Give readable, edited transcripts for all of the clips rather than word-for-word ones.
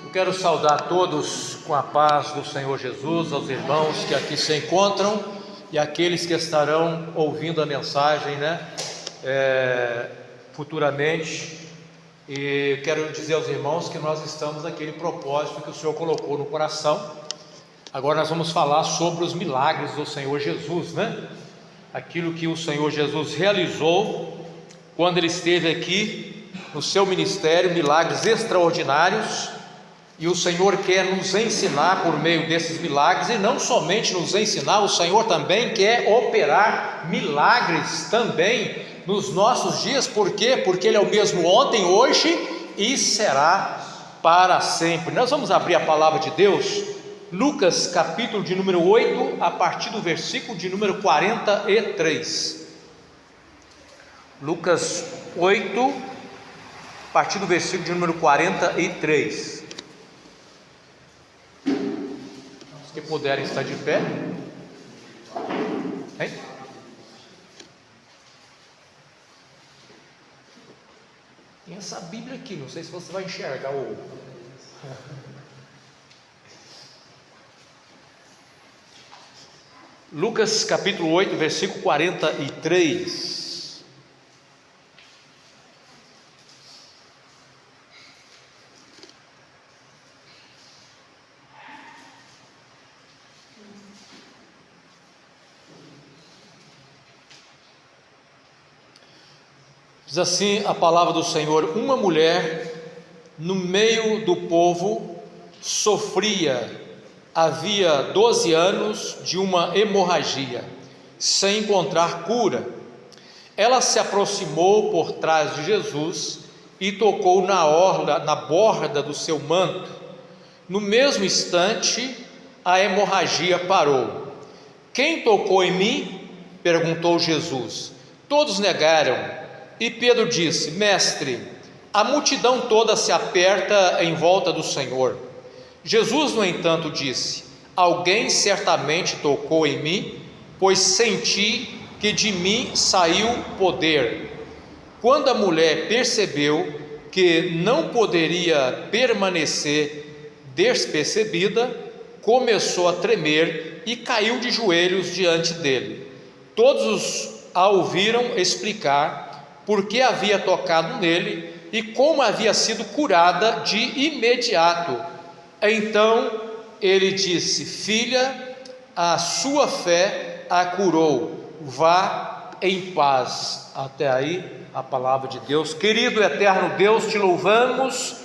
Eu quero saudar todos com a paz do Senhor Jesus, aos irmãos que aqui se encontram e aqueles que estarão ouvindo a mensagem, futuramente. E quero dizer aos irmãos que nós estamos naquele propósito que o Senhor colocou no coração. Agora nós vamos falar sobre os milagres do Senhor Jesus, Aquilo que o Senhor Jesus realizou quando Ele esteve aqui no seu ministério, milagres extraordinários. E o Senhor quer nos ensinar por meio desses milagres, e não somente nos ensinar, o Senhor também quer operar milagres também nos nossos dias. Por quê? Porque Ele é o mesmo ontem, hoje e será para sempre. Nós vamos abrir a palavra de Deus, Lucas capítulo de número 8, a partir do versículo de número 43. Lucas 8, a partir do versículo de número 43. Os que puderem estar de pé. Hein? Tem essa Bíblia aqui, não sei se você vai enxergar ou... Lucas capítulo 8, versículo 43. Diz assim a palavra do Senhor: uma mulher no meio do povo sofria, havia 12 anos, de uma hemorragia, sem encontrar cura. Ela se aproximou por trás de Jesus e tocou na borda do seu manto. No mesmo instante, a hemorragia parou. Quem tocou em mim? Perguntou Jesus. Todos negaram. E Pedro disse: Mestre, a multidão toda se aperta em volta do Senhor. Jesus, no entanto, disse: alguém certamente tocou em mim, pois senti que de mim saiu poder. Quando a mulher percebeu que não poderia permanecer despercebida, começou a tremer e caiu de joelhos diante dele. Todos a ouviram explicar por que havia tocado nele e como havia sido curada de imediato. Então ele disse: filha, a sua fé a curou, vá em paz. Até aí a palavra de Deus. Querido eterno Deus, te louvamos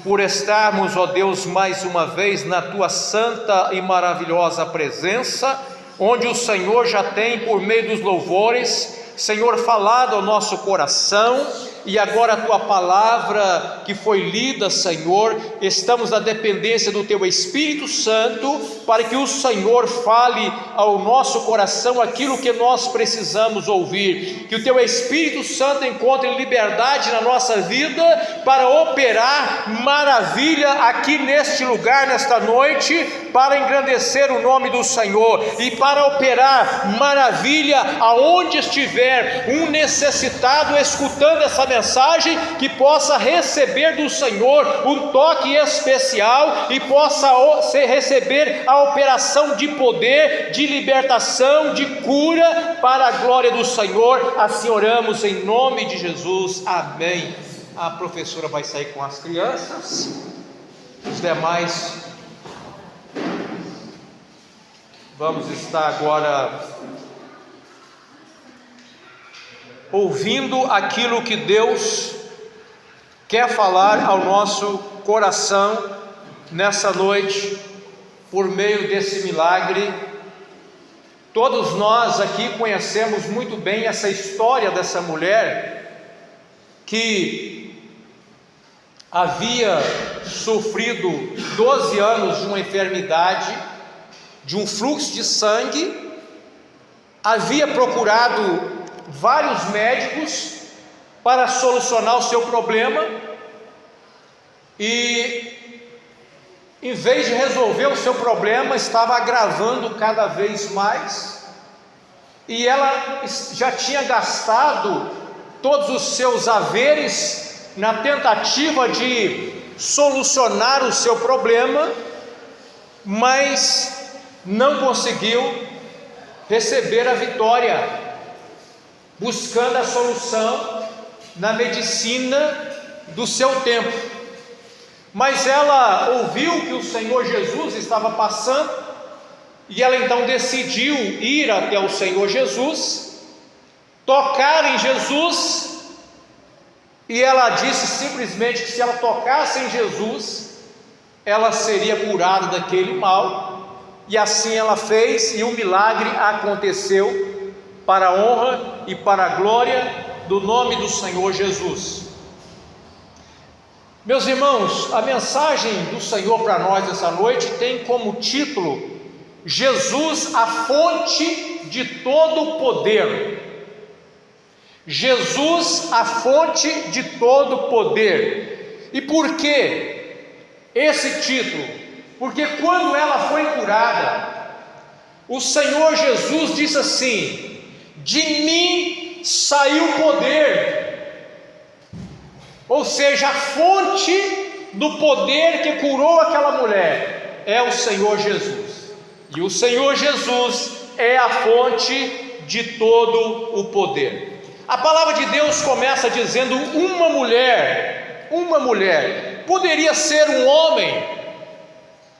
por estarmos, ó Deus, mais uma vez na tua santa e maravilhosa presença, onde o Senhor já tem, por meio dos louvores, Senhor, falado ao nosso coração. E agora a tua palavra que foi lida, Senhor, estamos na dependência do teu Espírito Santo, para que o Senhor fale ao nosso coração aquilo que nós precisamos ouvir. Que o teu Espírito Santo encontre liberdade na nossa vida para operar maravilha aqui neste lugar, nesta noite, para engrandecer o nome do Senhor e para operar maravilha aonde estiver um necessitado escutando essa mensagem, que possa receber do Senhor um toque especial e possa receber a operação de poder, de libertação, de cura, para a glória do Senhor. Assim oramos em nome de Jesus, amém. A professora vai sair com as crianças, os demais vamos estar agora ouvindo aquilo que Deus quer falar ao nosso coração nessa noite, por meio desse milagre. Todos nós aqui conhecemos muito bem essa história dessa mulher que havia sofrido 12 anos de uma enfermidade, de um fluxo de sangue, havia procurado vários médicos para solucionar o seu problema, e em vez de resolver o seu problema, estava agravando cada vez mais. E ela já tinha gastado todos os seus haveres na tentativa de solucionar o seu problema, mas não conseguiu receber a vitória, buscando a solução na medicina do seu tempo. Mas ela ouviu que o Senhor Jesus estava passando, e ela então decidiu ir até o Senhor Jesus, tocar em Jesus, e ela disse simplesmente que se ela tocasse em Jesus, ela seria curada daquele mal, e assim ela fez, e o milagre aconteceu para a honra e para a glória do nome do Senhor Jesus. Meus irmãos, a mensagem do Senhor para nós essa noite tem como título: Jesus, a fonte de todo o poder. Jesus, a fonte de todo o poder. E por que esse título? Porque quando ela foi curada, o Senhor Jesus disse assim: de mim saiu poder. Ou seja, a fonte do poder que curou aquela mulher é o Senhor Jesus. E o Senhor Jesus é a fonte de todo o poder. A palavra de Deus começa dizendo uma mulher. Poderia ser um homem,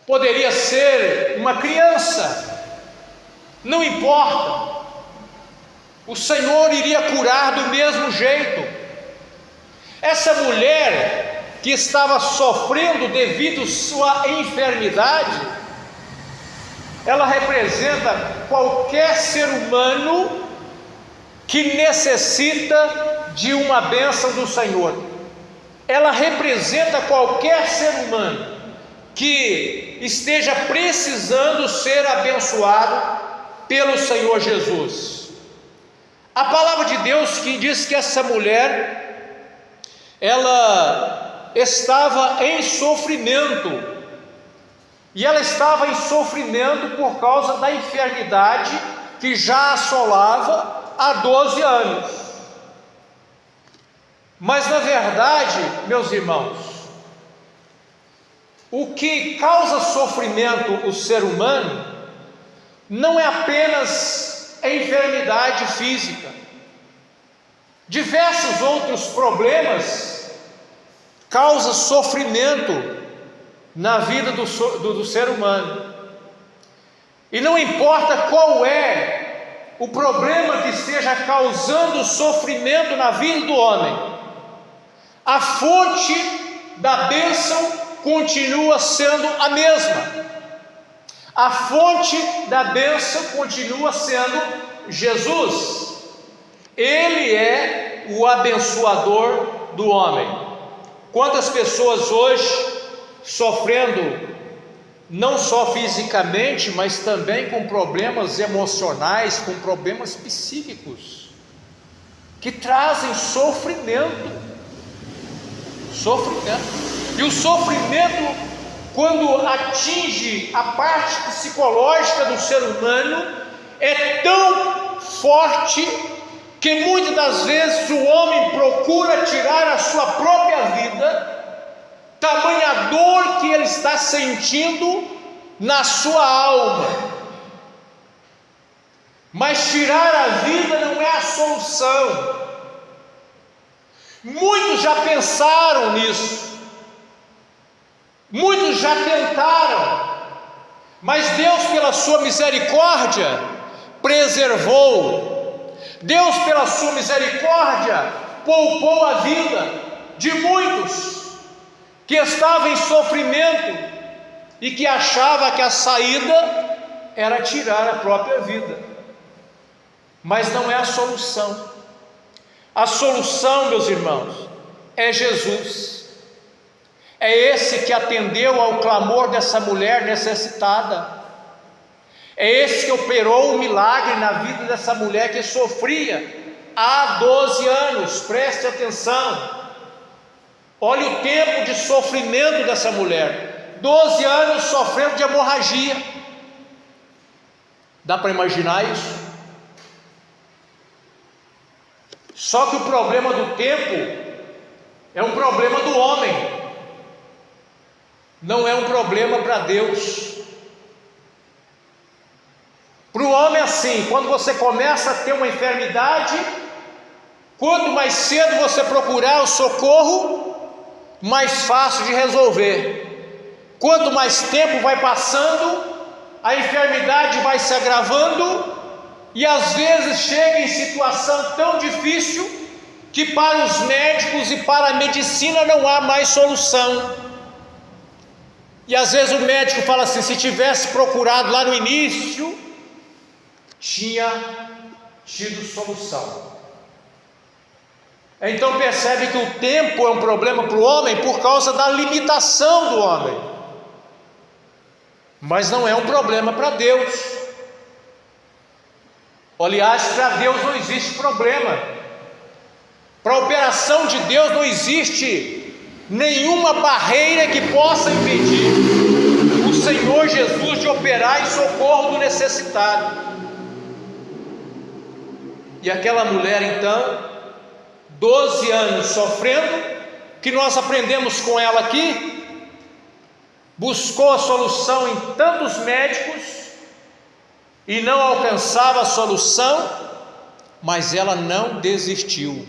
poderia ser uma criança, não importa. O Senhor iria curar do mesmo jeito. Essa mulher que estava sofrendo devido à sua enfermidade, ela representa qualquer ser humano que necessita de uma bênção do Senhor. Ela representa qualquer ser humano que esteja precisando ser abençoado pelo Senhor Jesus. A palavra de Deus que diz que essa mulher, ela estava em sofrimento, e ela estava em sofrimento por causa da enfermidade que já assolava há 12 anos. Mas na verdade, meus irmãos, o que causa sofrimento o ser humano não é apenas a enfermidade física. Diversos outros problemas causam sofrimento na vida do ser humano. E não importa qual é o problema que esteja causando sofrimento na vida do homem, a fonte da bênção continua sendo a mesma. A fonte da bênção continua sendo Jesus. Ele é o abençoador do homem. Quantas pessoas hoje sofrendo, não só fisicamente, mas também com problemas emocionais, com problemas psíquicos, que trazem sofrimento. E o sofrimento, quando atinge a parte psicológica do ser humano, é tão forte que muitas das vezes o homem procura tirar a sua própria vida, tamanha dor que ele está sentindo na sua alma. Mas tirar a vida não é a solução. Muitos já pensaram nisso, muitos já tentaram, mas Deus, pela sua misericórdia, preservou. Deus, pela sua misericórdia, poupou a vida de muitos que estavam em sofrimento e que achavam que a saída era tirar a própria vida. Mas não é a solução. A solução, meus irmãos, é Jesus. É esse que atendeu ao clamor dessa mulher necessitada. É esse que operou o milagre na vida dessa mulher que sofria há 12 anos. Preste atenção. Olha o tempo de sofrimento dessa mulher. 12 anos sofrendo de hemorragia. Dá para imaginar isso? Só que o problema do tempo é um problema do homem. não é um problema para Deus. Para o homem é assim, quando você começa a ter uma enfermidade, quanto mais cedo você procurar o socorro, mais fácil de resolver. Quanto mais tempo vai passando, a enfermidade vai se agravando, e às vezes chega em situação tão difícil que para os médicos e para a medicina não há mais solução. E às vezes o médico fala assim: se tivesse procurado lá no início, tinha tido solução. Então percebe que o tempo é um problema para o homem por causa da limitação do homem, mas não é um problema para Deus. Aliás, para Deus não existe problema. Para a operação de Deus não existe nenhuma barreira que possa impedir o Senhor Jesus de operar em socorro do necessitado. E aquela mulher então, 12 anos sofrendo, que nós aprendemos com ela aqui, buscou a solução em tantos médicos e não alcançava a solução, mas ela não desistiu.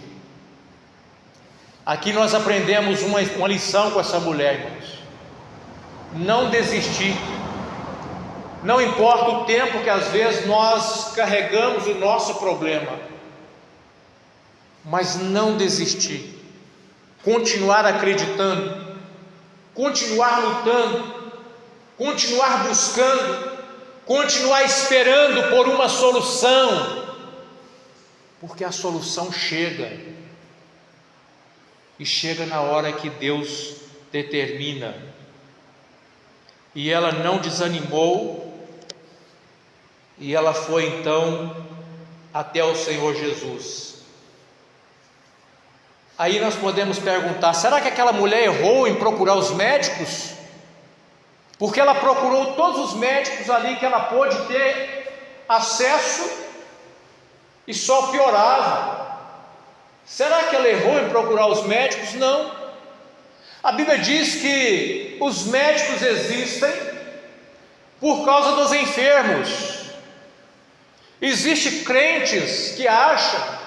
Aqui nós aprendemos uma lição com essa mulher, irmãos: não desistir. Não importa o tempo que às vezes nós carregamos o nosso problema, mas não desistir, continuar acreditando, continuar lutando, continuar buscando, continuar esperando por uma solução, porque a solução chega, e chega na hora que Deus determina. E ela não desanimou, e ela foi então até o Senhor Jesus. Aí nós podemos perguntar: será que aquela mulher errou em procurar os médicos? Porque ela procurou todos os médicos ali que ela pôde ter acesso e só piorava. Será que ela errou em procurar os médicos? Não. A Bíblia diz que os médicos existem por causa dos enfermos. Existem crentes que acham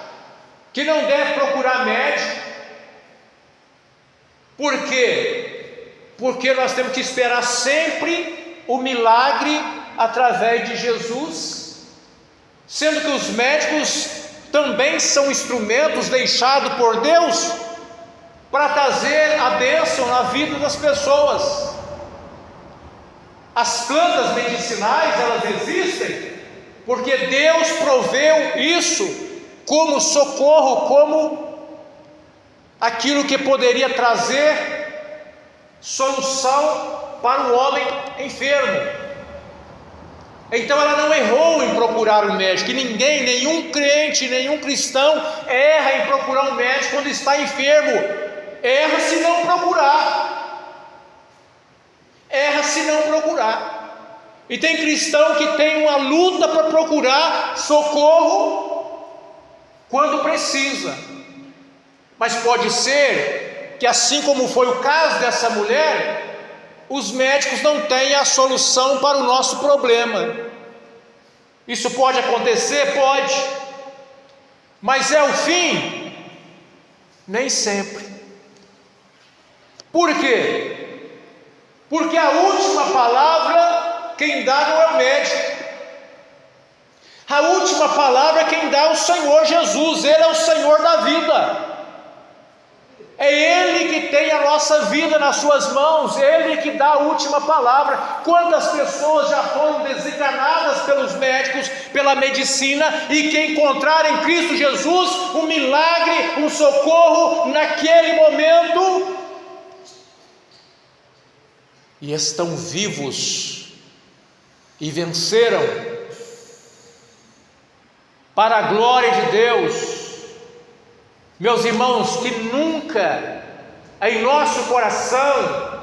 que não deve procurar médico. Por quê? Porque nós temos que esperar sempre o milagre através de Jesus, sendo que os médicos também são instrumentos deixados por Deus para trazer a bênção na vida das pessoas. As plantas medicinais, elas existem porque Deus proveu isso como socorro, como aquilo que poderia trazer solução para o homem enfermo. Então ela não errou em procurar um médico. E ninguém, nenhum crente, nenhum cristão erra em procurar um médico quando está enfermo. Erra se não procurar. Erra se não procurar. E tem cristão que tem uma luta para procurar socorro quando precisa. Mas pode ser que, assim como foi o caso dessa mulher, os médicos não têm a solução para o nosso problema. Isso pode acontecer? Pode. Mas é o fim? Nem sempre. Por quê? Porque a última palavra quem dá não é o médico. A última palavra quem dá é o Senhor Jesus. Ele é o Senhor da vida. É Ele que tem a nossa vida nas suas mãos, Ele que dá a última palavra. Quantas pessoas já foram desencarnadas pelos médicos, pela medicina, e que encontraram em Cristo Jesus um milagre, um socorro naquele momento, e estão vivos, e venceram, para a glória de Deus. Meus irmãos, que nunca em nosso coração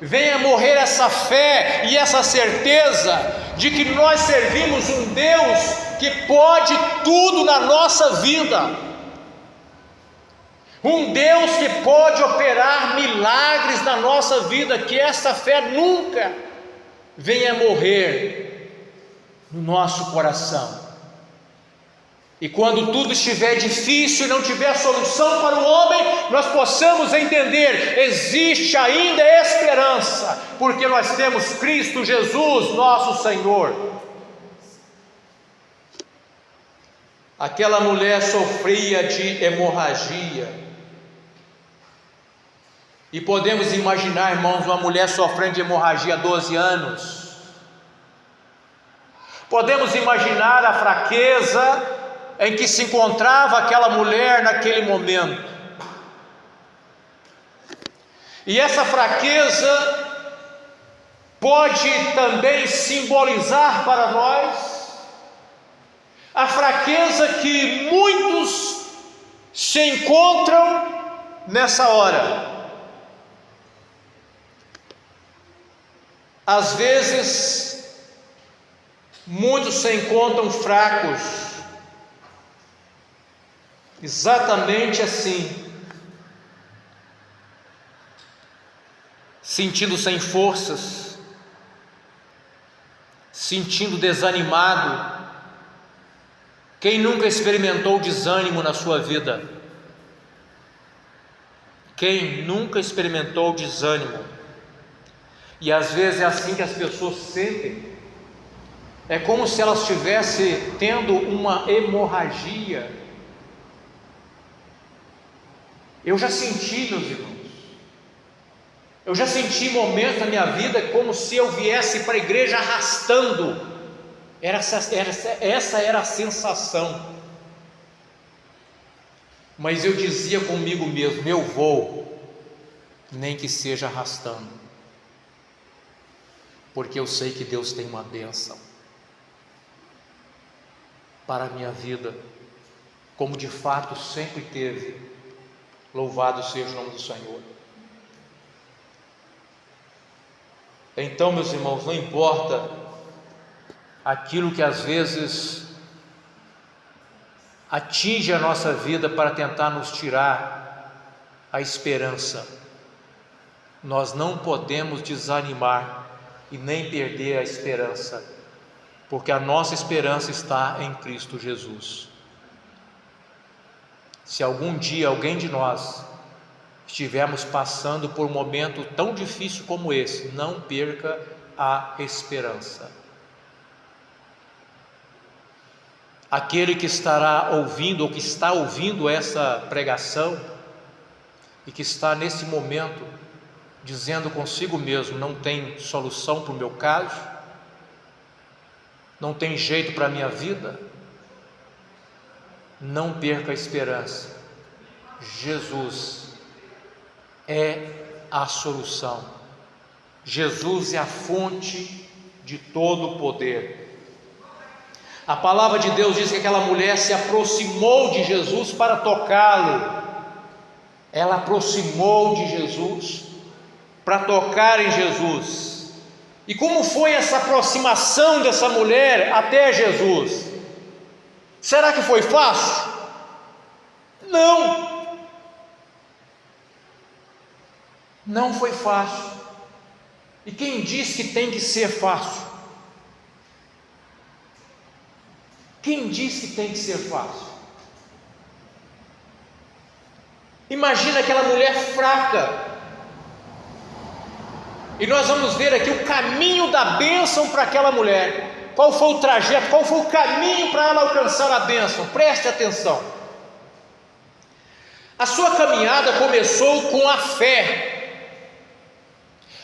venha morrer essa fé e essa certeza de que nós servimos um Deus que pode tudo na nossa vida. um Deus que pode operar milagres na nossa vida, que essa fé nunca venha morrer no nosso coração. E quando tudo estiver difícil e não tiver solução para o homem, nós possamos entender, existe ainda esperança, porque nós temos Cristo Jesus, nosso Senhor. Aquela mulher sofria de hemorragia. E podemos imaginar, irmãos, uma mulher sofrendo de hemorragia há 12 anos. Podemos imaginar a fraqueza em que se encontrava aquela mulher naquele momento. E essa fraqueza pode também simbolizar para nós a fraqueza que muitos se encontram nessa hora. Às vezes, muitos se encontram fracos, exatamente assim, sentindo sem forças, sentindo desanimado. Quem nunca experimentou desânimo na sua vida? Quem nunca experimentou desânimo? E às vezes é assim que as pessoas se sentem. É como se elas estivessem tendo uma hemorragia. Eu já senti, meus irmãos, eu já senti momentos na minha vida como se eu viesse para a igreja arrastando. Essa era a sensação. Mas eu dizia comigo mesmo: eu vou, nem que seja arrastando, porque eu sei que Deus tem uma bênção para a minha vida, como de fato sempre teve. Louvado seja o nome do Senhor. Então, meus irmãos, não importa aquilo que às vezes atinge a nossa vida para tentar nos tirar a esperança, nós não podemos desanimar e nem perder a esperança, porque a nossa esperança está em Cristo Jesus. Se algum dia alguém de nós estivermos passando por um momento tão difícil como esse, não perca a esperança. Aquele que estará ouvindo ou que está ouvindo essa pregação e que está nesse momento dizendo consigo mesmo: não tem solução para o meu caso, não tem jeito para a minha vida, não perca a esperança. Jesus é a solução. Jesus é a fonte de todo o poder. A palavra de Deus diz que aquela mulher se aproximou de Jesus para tocá-lo. Ela aproximou de Jesus para tocar em Jesus. E como foi essa aproximação dessa mulher até Jesus? Será que foi fácil? Não. Não foi fácil. E quem diz que tem que ser fácil? Quem diz que tem que ser fácil? Imagina aquela mulher fraca. E nós vamos ver aqui o caminho da bênção para aquela mulher. Qual foi o trajeto, qual foi o caminho para ela alcançar a bênção? Preste atenção. A sua caminhada começou com a fé.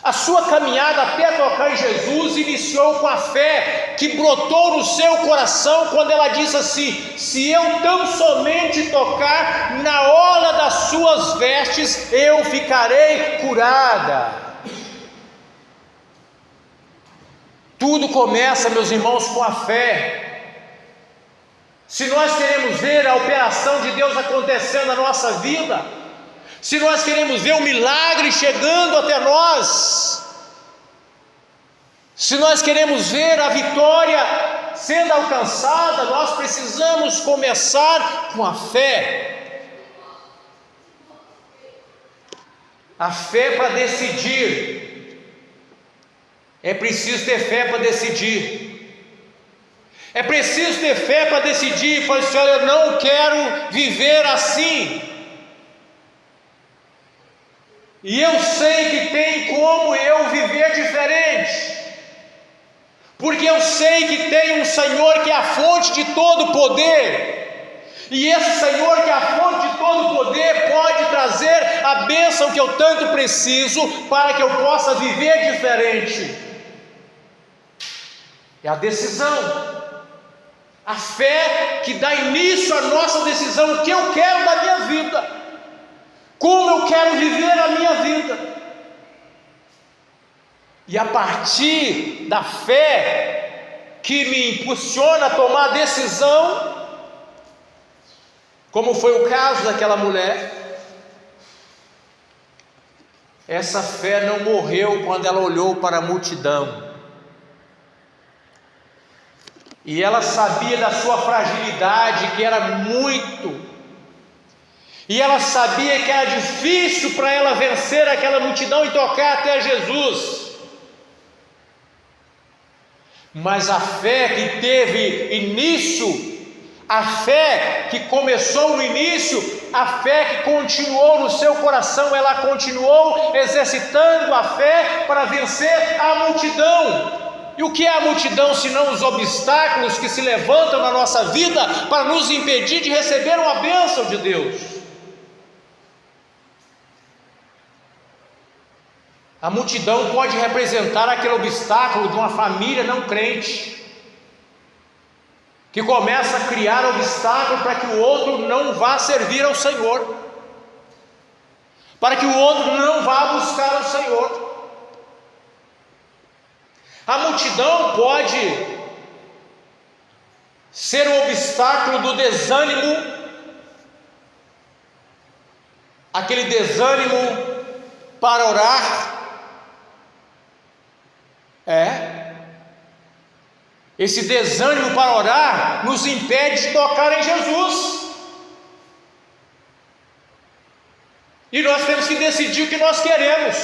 A sua caminhada até tocar em Jesus iniciou com a fé que brotou no seu coração quando ela disse assim: se eu tão somente tocar na orla das suas vestes, eu ficarei curada. Tudo começa, meus irmãos, com a fé. Se nós queremos ver a operação de Deus acontecendo na nossa vida, se nós queremos ver o milagre chegando até nós, se nós queremos ver a vitória sendo alcançada, nós precisamos começar com a fé. A fé para decidir. É preciso ter fé para decidir. É preciso ter fé para decidir. Falar assim: olha, eu não quero viver assim. E eu sei que tem como eu viver diferente. Porque eu sei que tem um Senhor que é a fonte de todo poder. E esse Senhor que é a fonte de todo poder pode trazer a bênção que eu tanto preciso para que eu possa viver diferente. É a decisão, a fé que dá início à nossa decisão. O que eu quero da minha vida, como eu quero viver a minha vida. E a partir da fé que me impulsiona a tomar a decisão, como foi o caso daquela mulher, essa fé não morreu quando ela olhou para a multidão, e ela sabia da sua fragilidade, que era muito, e ela sabia que era difícil para ela vencer aquela multidão e tocar até Jesus. Mas a fé que teve início, a fé que começou no início, a fé que continuou no seu coração, ela continuou exercitando a fé para vencer a multidão. E o que é a multidão senão os obstáculos que se levantam na nossa vida para nos impedir de receber uma bênção de Deus? A multidão pode representar aquele obstáculo de uma família não crente, que começa a criar obstáculo para que o outro não vá servir ao Senhor, para que o outro não vá buscar ao Senhor. A multidão pode ser um obstáculo do desânimo, aquele desânimo para orar. Esse desânimo para orar nos impede de tocar em Jesus. E nós temos que decidir o que nós queremos: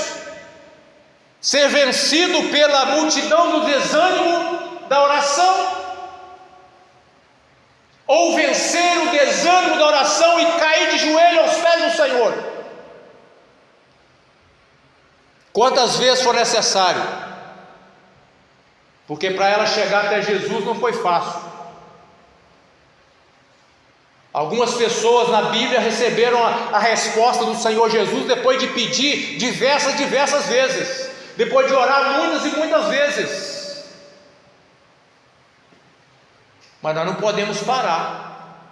ser vencido pela multidão do desânimo da oração, ou vencer o desânimo da oração e cair de joelho aos pés do Senhor. Quantas vezes for necessário, porque para ela chegar até Jesus não foi fácil. Algumas pessoas na Bíblia receberam a resposta do Senhor Jesus depois de pedir diversas vezes, depois de orar muitas e muitas vezes. Mas nós não podemos parar,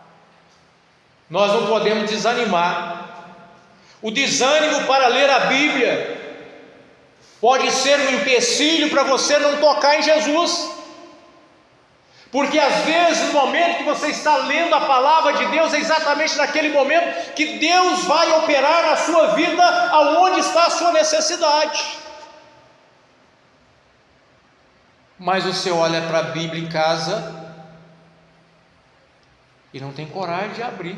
nós não podemos desanimar. O desânimo para ler a Bíblia pode ser um empecilho para você não tocar em Jesus, porque às vezes no momento que você está lendo a palavra de Deus, é exatamente naquele momento que Deus vai operar na sua vida aonde está a sua necessidade. Mas você olha para a Bíblia em casa e não tem coragem de abrir.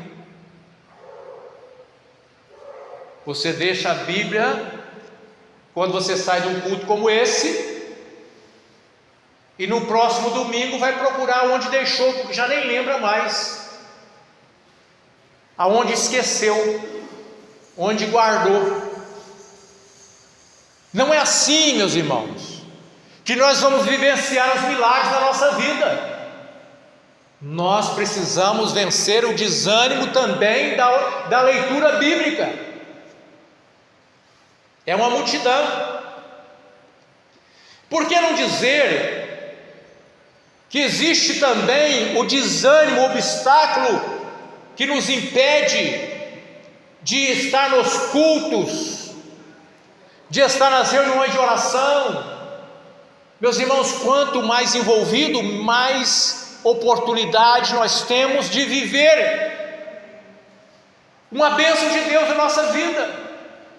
Você deixa a Bíblia quando você sai de um culto como esse, e no próximo domingo vai procurar onde deixou, porque já nem lembra mais, aonde esqueceu, onde guardou. Não é assim, meus irmãos, que nós vamos vivenciar os milagres da nossa vida. Nós precisamos vencer o desânimo também da leitura bíblica. É uma multidão. Por que não dizer que existe também o desânimo, o obstáculo que nos impede de estar nos cultos, de estar nas reuniões de oração? Meus irmãos, quanto mais envolvido, mais oportunidade nós temos de viver uma bênção de Deus na nossa vida.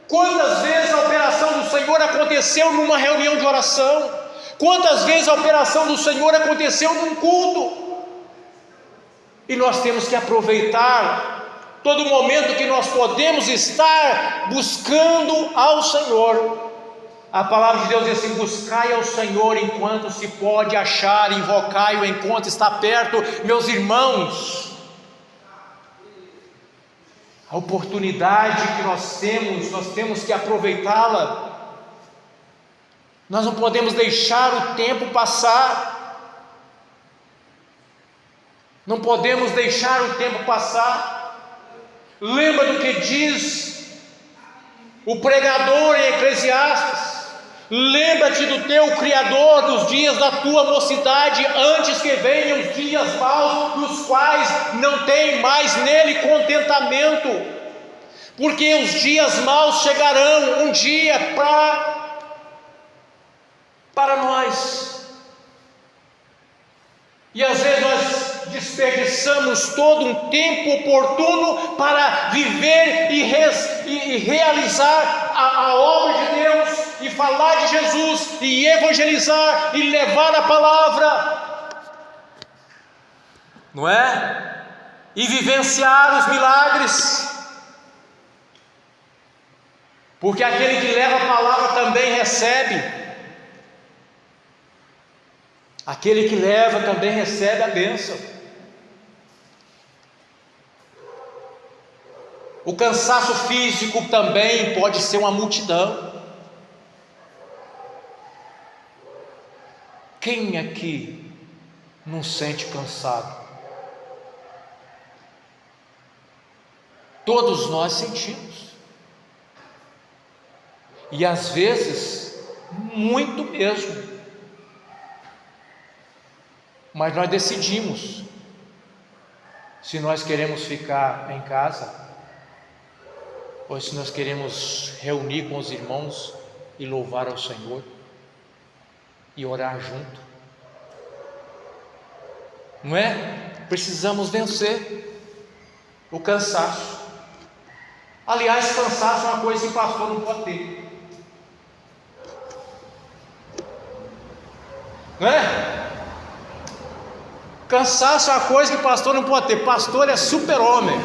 Quantas vezes a operação do Senhor aconteceu numa reunião de oração? Quantas vezes a operação do Senhor aconteceu num culto? E nós temos que aproveitar todo momento que nós podemos estar buscando ao Senhor. A palavra de Deus diz assim: buscai ao Senhor enquanto se pode achar, invocai-o enquanto está perto. Meus irmãos, a oportunidade que nós temos que aproveitá-la. Nós não podemos deixar o tempo passar. Não podemos deixar o tempo passar. Lembra do que diz o pregador em Eclesiastes: lembra-te do teu Criador dos dias da tua mocidade, antes que venham os dias maus, nos quais não tem mais nele contentamento, porque os dias maus chegarão um dia para nós, e às vezes nós desperdiçamos todo um tempo oportuno para viver e realizar a obra de Deus, e falar de Jesus, e evangelizar, e levar a palavra, não é? E vivenciar os milagres, porque aquele que leva a palavra também recebe. Aquele que leva também recebe a bênção. O cansaço físico também pode ser uma multidão. Quem aqui não sente cansado? Todos nós sentimos. E às vezes, muito mesmo. Mas nós decidimos se nós queremos ficar em casa, ou se nós queremos reunir com os irmãos e louvar ao Senhor e orar junto. Não é? Precisamos vencer o cansaço. Aliás, cansaço é uma coisa que o pastor não pode ter, não é? Cansaço é uma coisa que o pastor não pode ter. Pastor é super-homem.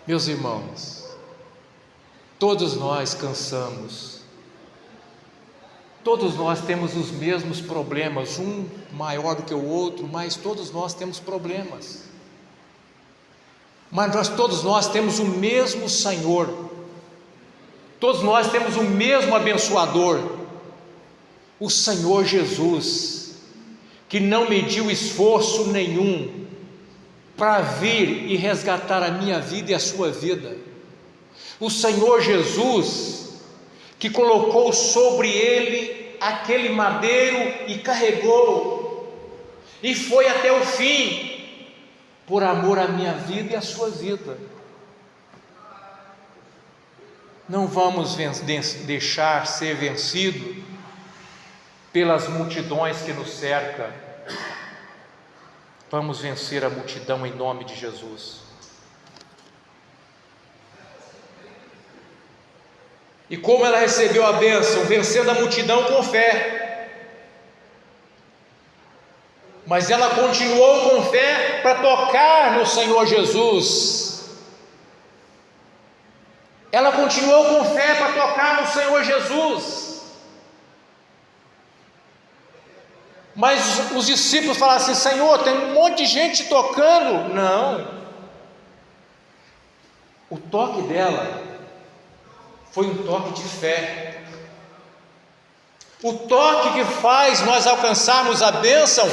Meus irmãos, todos nós cansamos. Todos nós temos os mesmos problemas, um maior do que o outro, mas todos nós temos problemas. Mas todos nós temos o mesmo Senhor. Todos nós temos o mesmo abençoador, o Senhor Jesus, que não mediu esforço nenhum para vir e resgatar a minha vida e a sua vida. O Senhor Jesus, que colocou sobre ele aquele madeiro e carregou, e foi até o fim, por amor à minha vida e à sua vida. Não vamos deixar ser vencido pelas multidões que nos cercam. Vamos vencer a multidão em nome de Jesus. E como ela recebeu a bênção? Vencendo a multidão com fé. Mas ela continuou com fé para tocar no Senhor Jesus. Ela continuou com fé para tocar no Senhor Jesus. Mas os discípulos falaram assim: Senhor, tem um monte de gente tocando. Não. O toque dela foi um toque de fé. O toque que faz nós alcançarmos a bênção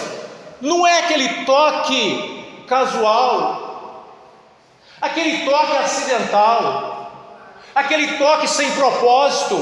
não é aquele toque casual, aquele toque acidental, aquele toque sem propósito.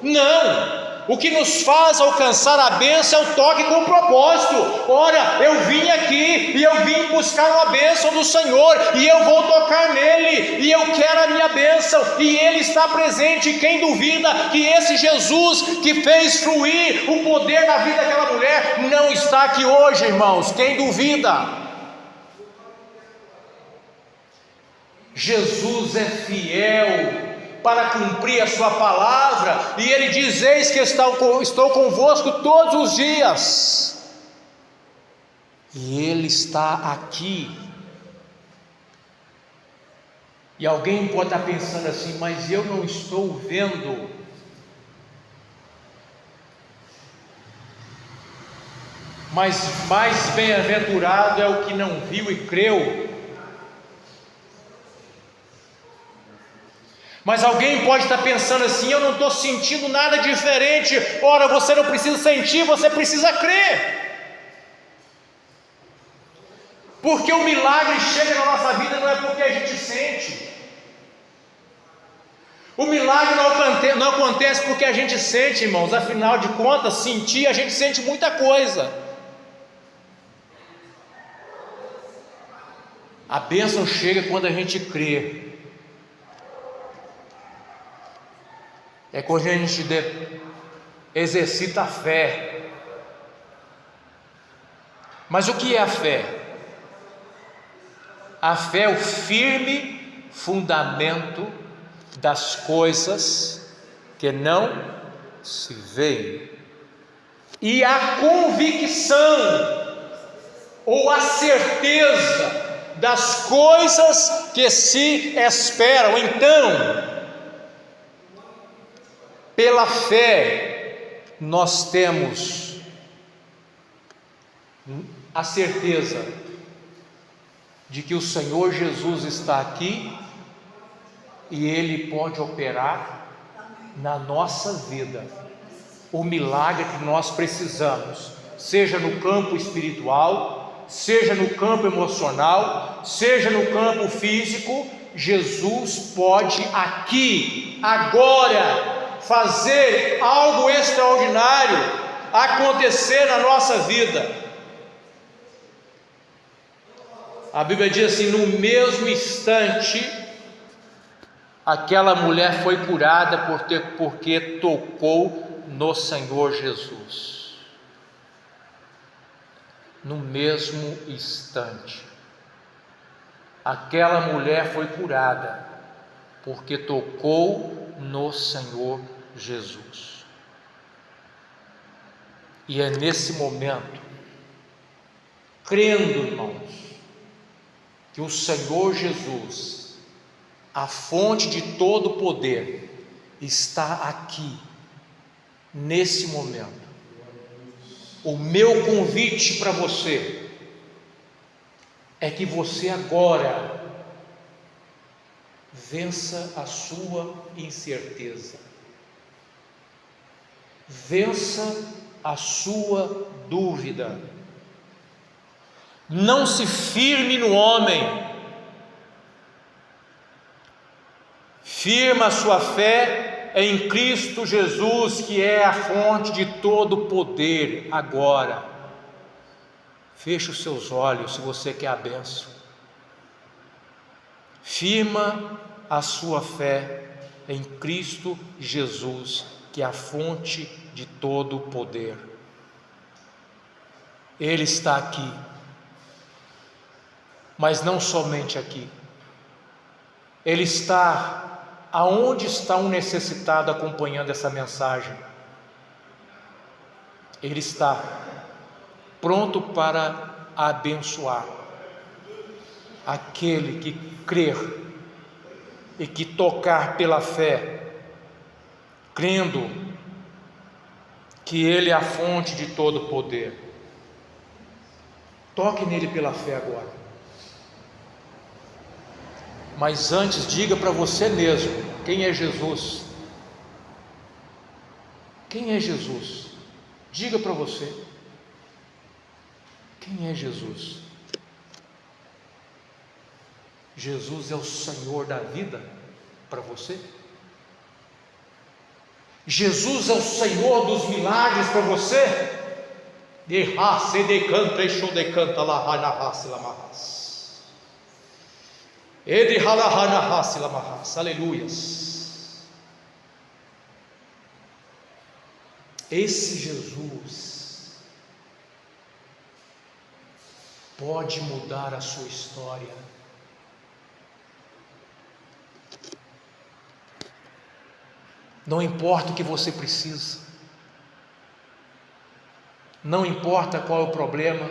Não. O que nos faz alcançar a bênção é o toque com propósito. Ora, eu vim aqui e eu vim buscar uma bênção do Senhor, e eu vou tocar nele, e eu quero a minha bênção, e ele está presente. Quem duvida que esse Jesus que fez fluir o poder na vida daquela mulher não está aqui hoje, irmãos? Quem duvida? Jesus é fiel para cumprir a sua palavra, e ele diz: eis que estou convosco todos os dias. E Ele está aqui. E alguém pode estar pensando assim: mas eu não estou vendo. Mas mais bem-aventurado é o que não viu e creu. Mas alguém pode estar pensando assim: eu não estou sentindo nada diferente. Ora, você não precisa sentir, você precisa crer. Porque o milagre chega na nossa vida não é porque a gente sente. O milagre não acontece porque a gente sente, irmãos. Afinal de contas, sentir, a gente sente muita coisa. A bênção chega quando a gente crê. É quando a gente exercita a fé. Mas o que é a fé? A fé é o firme fundamento das coisas que não se veem, e a convicção ou a certeza das coisas que se esperam. Então, pela fé, nós temos a certeza de que o Senhor Jesus está aqui e Ele pode operar na nossa vida o milagre que nós precisamos, seja no campo espiritual, seja no campo emocional, seja no campo físico. Jesus pode aqui, agora, fazer algo extraordinário acontecer na nossa vida. A Bíblia diz assim: no mesmo instante, aquela mulher foi curada porque tocou no Senhor Jesus. No mesmo instante, aquela mulher foi curada porque tocou no Senhor Jesus. E é nesse momento, crendo, irmãos, que o Senhor Jesus, a fonte de todo poder, está aqui, nesse momento. O meu convite para você é que você agora vença a sua incerteza, vença a sua dúvida. Não se firme no homem, firma a sua fé em Cristo Jesus, que é a fonte de todo poder. Agora, feche os seus olhos se você quer a bênção. Firma a sua fé em Cristo Jesus, que é a fonte de todo poder. Ele está aqui. Mas não somente aqui, Ele está aonde está um necessitado acompanhando essa mensagem. Ele está pronto para abençoar aquele que crer e que tocar pela fé, crendo que Ele é a fonte de todo poder. Toque nele pela fé agora. Mas antes, diga para você mesmo: quem é Jesus? Quem é Jesus? Diga para você: quem é Jesus? Jesus é o Senhor da vida para você? Jesus é o Senhor dos milagres para você? Aleluias. Esse Jesus pode mudar a sua história. Não importa o que você precisa, não importa qual é o problema,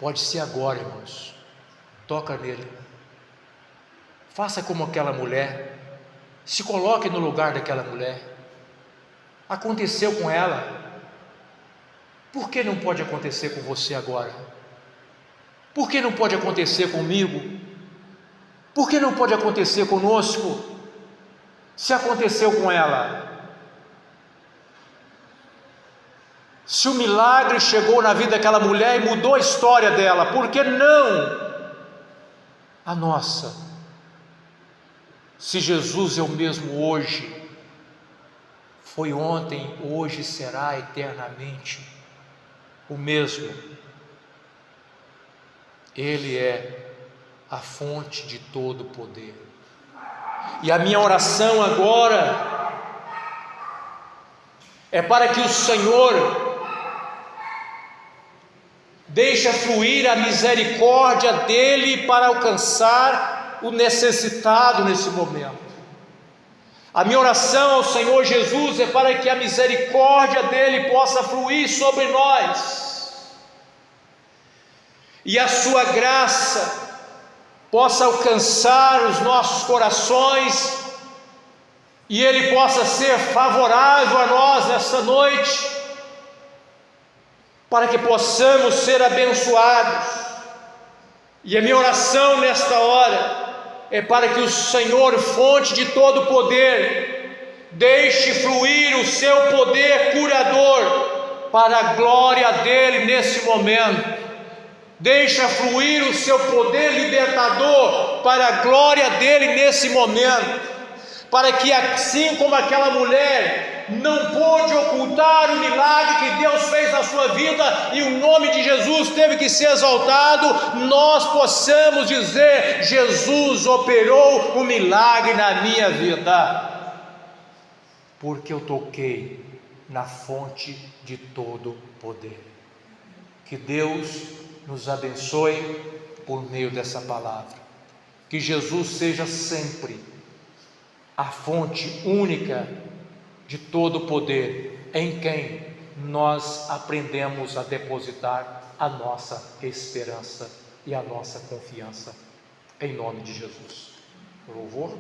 Pode ser agora, irmãos. Toca nele. Faça como aquela mulher. Se coloque no lugar daquela mulher. Aconteceu com ela. Por que não pode acontecer com você agora? Por que não pode acontecer comigo? Por que não pode acontecer conosco? Se aconteceu com ela, se o milagre chegou na vida daquela mulher e mudou a história dela, por que não a nossa? Se Jesus é o mesmo hoje, foi ontem, hoje será eternamente o mesmo. Ele é a fonte de todo poder. E a minha oração agora é para que o Senhor deixe fluir a misericórdia dele para alcançar o necessitado nesse momento. A minha oração ao Senhor Jesus é para que a misericórdia dele possa fluir sobre nós e a sua graça possa alcançar os nossos corações e ele possa ser favorável a nós nessa noite, para que possamos ser abençoados. E a minha oração nesta hora é para que o Senhor, fonte de todo poder, deixe fluir o seu poder curador para a glória dele nesse momento. Deixa fluir o seu poder libertador para a glória dele nesse momento, para que assim como aquela mulher não pôde ocultar o milagre que Deus fez na sua vida e o nome de Jesus teve que ser exaltado, nós possamos dizer: Jesus operou o milagre na minha vida, porque eu toquei na fonte de todo poder. Que Deus nos abençoe por meio dessa palavra. Que Jesus seja sempre a fonte única de todo poder, em quem nós aprendemos a depositar a nossa esperança e a nossa confiança, em nome de Jesus. Louvor.